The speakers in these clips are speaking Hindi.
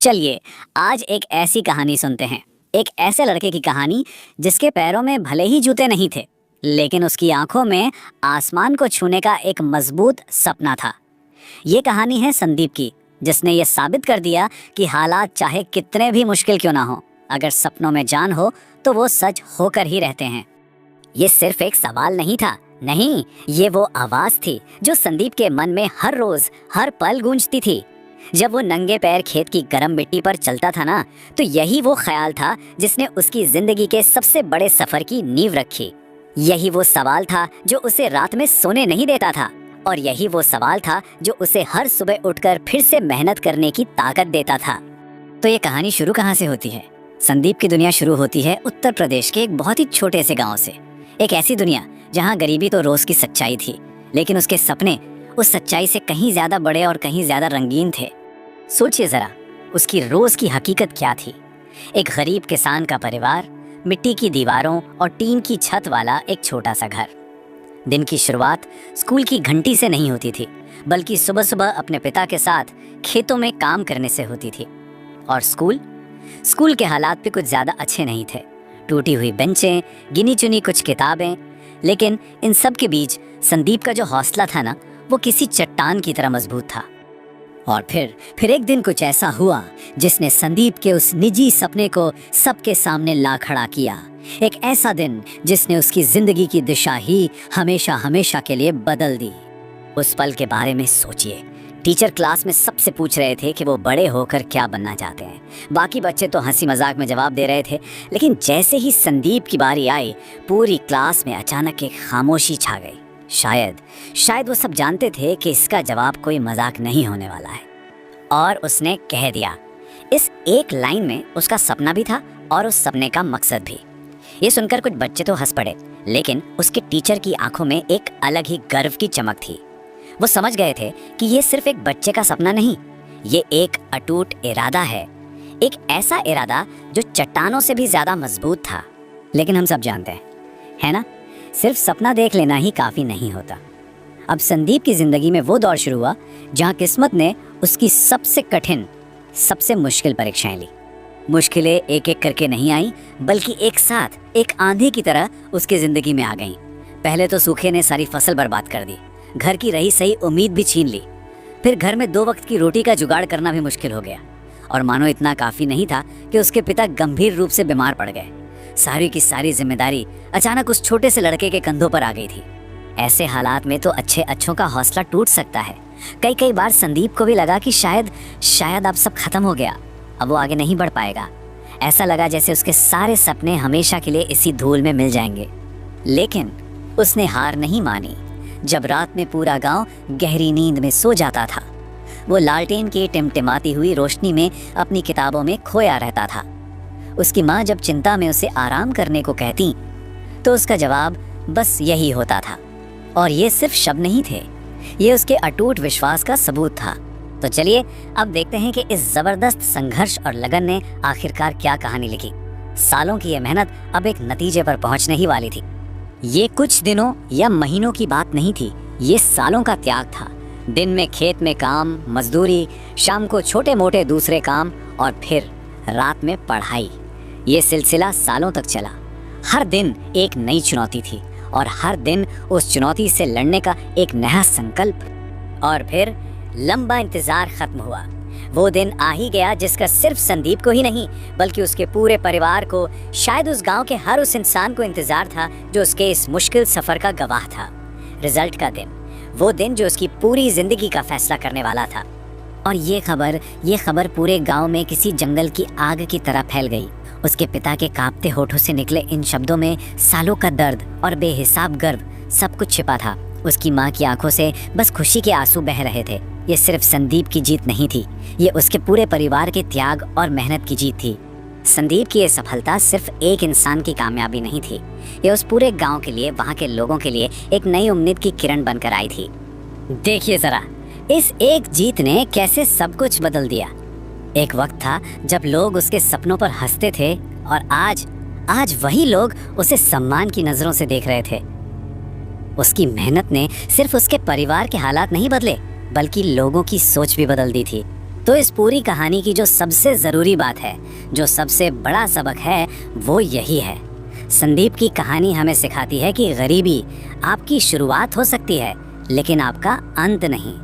चलिए आज एक ऐसी कहानी सुनते हैं। एक ऐसे लड़के की कहानी जिसके पैरों में भले ही जूते नहीं थे, लेकिन उसकी आंखों में आसमान को छूने का एक मजबूत सपना था। ये कहानी है संदीप की, जिसने ये साबित कर दिया कि हालात चाहे कितने भी मुश्किल क्यों ना हो, अगर सपनों में जान हो तो वो सच होकर ही रहते हैं। ये सिर्फ एक सवाल नहीं था, नहीं, ये वो आवाज थी जो संदीप के मन में हर रोज हर पल गूंजती थी। जब वो नंगे पैर खेत की गर्म मिट्टी पर चलता था ना, तो यही वो ख्याल था जिसने उसकी जिंदगी के सबसे बड़े सफर की नींव रखी। यही वो सवाल था जो उसे रात में सोने नहीं देता था, और यही वो सवाल था जो उसे हर सुबह उठकर फिर से मेहनत करने की ताकत देता था। तो ये कहानी शुरू कहाँ से होती है? संदीप की दुनिया शुरू होती है उत्तर प्रदेश के एक बहुत ही छोटे से गाँव से। एक ऐसी दुनिया जहाँ गरीबी तो रोज की सच्चाई थी, लेकिन उसके सपने उस सच्चाई से कहीं ज्यादा बड़े और कहीं ज्यादा रंगीन थे। सोचिए जरा, उसकी रोज की हकीकत क्या थी। एक गरीब किसान का परिवार, मिट्टी की दीवारों और टीन की छत वाला एक छोटा सा घर। दिन की शुरुआत स्कूल की घंटी से नहीं होती थी, बल्कि सुबह सुबह अपने पिता के साथ खेतों में काम करने से होती थी। और स्कूल के हालात भी कुछ ज्यादा अच्छे नहीं थे। टूटी हुई बेंचें, गिनी चुनी कुछ किताबें, लेकिन इन सब के बीच संदीप का जो हौसला था ना, वो किसी चट्टान की तरह मजबूत था। और फिर एक दिन कुछ ऐसा हुआ जिसने संदीप के उस निजी सपने को सबके सामने ला खड़ा किया। एक ऐसा दिन जिसने उसकी जिंदगी की दिशा ही हमेशा हमेशा के लिए बदल दी। उस पल के बारे में सोचिए। टीचर क्लास में सबसे पूछ रहे थे कि वो बड़े होकर क्या बनना चाहते हैं। बाकी बच्चे तो हंसी मजाक में जवाब दे रहे थे, लेकिन जैसे ही संदीप की बारी आई, पूरी क्लास में अचानक एक खामोशी छा गई। शायद वो सब जानते थे कि इसका जवाब कोई मजाक नहीं होने वाला है। और उसने कह दिया। इस एक लाइन में उसका सपना भी था और उस सपने का मकसद भी। ये सुनकर कुछ बच्चे तो हंस पड़े, लेकिन उसके टीचर की आंखों में एक अलग ही गर्व की चमक थी। वो समझ गए थे कि ये सिर्फ एक बच्चे का सपना नहीं, ये एक अटूट इरादा है। एक ऐसा इरादा जो चट्टानों से भी ज्यादा मजबूत था। लेकिन हम सब जानते हैं, है ना, सिर्फ सपना देख लेना ही काफी नहीं होता। अब संदीप की जिंदगी में वो दौर शुरू हुआ जहां किस्मत ने उसकी सबसे कठिन, सबसे मुश्किल परीक्षाएं ली। मुश्किलें एक एक करके नहीं आई, बल्कि एक साथ एक आंधी की तरह उसकी जिंदगी में आ गईं। पहले तो सूखे ने सारी फसल बर्बाद कर दी, घर की रही सही उम्मीद भी छीन ली। फिर घर में 2 वक्त की रोटी का जुगाड़ करना भी मुश्किल हो गया। और मानो इतना काफी नहीं था कि उसके पिता गंभीर रूप से बीमार पड़ गए। सारी की सारी जिम्मेदारी अचानक उस छोटे से लड़के के कंधों पर आ गई थी। ऐसे हालात में तो अच्छों का हौसला टूट सकता है। कई बार संदीप को भी लगा कि शायद अब सब खत्म हो गया, अब वो आगे नहीं बढ़ पाएगा। ऐसा लगा जैसे उसके सारे सपने हमेशा के लिए इसी धूल में मिल जाएंगे। लेकिन उसने हार नहीं मानी। जब रात में पूरा गांव गहरी नींद में सो जाता था, वो लालटेन की टिमटिमाती हुई रोशनी में अपनी किताबों में खोया रहता था। उसकी माँ जब चिंता में उसे आराम करने को कहती, तो उसका जवाब बस यही होता था। और ये सिर्फ शब्द नहीं थे, ये उसके अटूट विश्वास का सबूत था। तो चलिए अब देखते हैं कि इस जबरदस्त संघर्ष और लगन ने आखिरकार क्या कहानी लिखी। सालों की ये मेहनत अब एक नतीजे पर पहुंचने ही वाली थी। ये कुछ दिनों या महीनों की बात नहीं थी, ये सालों का त्याग था। दिन में खेत में काम, मजदूरी, शाम को छोटे मोटे दूसरे काम, और फिर रात में पढ़ाई। ये सिलसिला सालों तक चला। हर दिन एक नई चुनौती थी, और हर दिन उस चुनौती से लड़ने का एक नया संकल्प। और फिर लंबा इंतजार खत्म हुआ। वो दिन आ ही गया जिसका सिर्फ संदीप को ही नहीं, बल्कि उसके पूरे परिवार को, शायद उस गांव के हर उस इंसान को इंतजार था जो उसके इस मुश्किल सफर का गवाह था। रिजल्ट का दिन, वो दिन जो उसकी पूरी जिंदगी का फैसला करने वाला था। और ये खबर पूरे गांव में किसी जंगल की आग की तरह फैल गई। उसके पिता के कांपते होठों से निकले इन शब्दों में सालों का दर्द और बेहिसाब गर्व सब कुछ छिपा था। उसकी माँ की आंखों से बस खुशी के आंसू बह रहे थे। ये सिर्फ संदीप की जीत नहीं थी, ये उसके पूरे परिवार के त्याग और मेहनत की जीत थी। संदीप की ये सफलता सिर्फ एक इंसान की कामयाबी नहीं थी, ये उस पूरे गांव के लिए, वहाँ के लोगों के लिए एक नई उम्मीद की किरण बनकर आई थी। देखिए जरा, इस एक जीत ने कैसे सब कुछ बदल दिया। एक वक्त था जब लोग उसके सपनों पर हंसते थे, और आज वही लोग उसे सम्मान की नजरों से देख रहे थे। उसकी मेहनत ने सिर्फ उसके परिवार के हालात नहीं बदले, बल्कि लोगों की सोच भी बदल दी थी। तो इस पूरी कहानी की जो सबसे ज़रूरी बात है, जो सबसे बड़ा सबक है, वो यही है। संदीप की कहानी हमें सिखाती है कि गरीबी आपकी शुरुआत हो सकती है, लेकिन आपका अंत नहीं।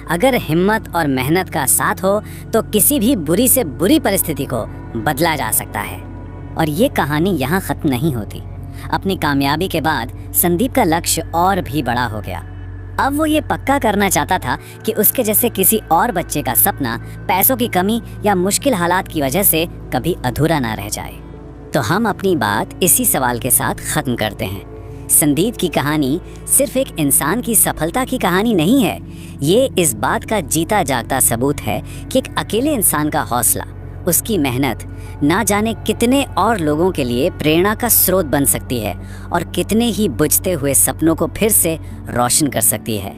अगर हिम्मत और मेहनत का साथ हो तो किसी भी बुरी से बुरी परिस्थिति को बदला जा सकता है। और ये कहानी यहाँ ख़त्म नहीं होती। अपनी कामयाबी के बाद संदीप का लक्ष्य और भी बड़ा हो गया। अब वो ये पक्का करना चाहता था कि उसके जैसे किसी और बच्चे का सपना पैसों की कमी या मुश्किल हालात की वजह से कभी अधूरा ना रह जाए। तो हम अपनी बात इसी सवाल के साथ ख़त्म करते हैं। संदीप की कहानी सिर्फ एक इंसान की सफलता की कहानी नहीं है। ये इस बात का जीता जागता सबूत है कि एक अकेले इंसान का हौसला, उसकी मेहनत ना जाने कितने और लोगों के लिए प्रेरणा का स्रोत बन सकती है और कितने ही बुझते हुए सपनों को फिर से रोशन कर सकती है।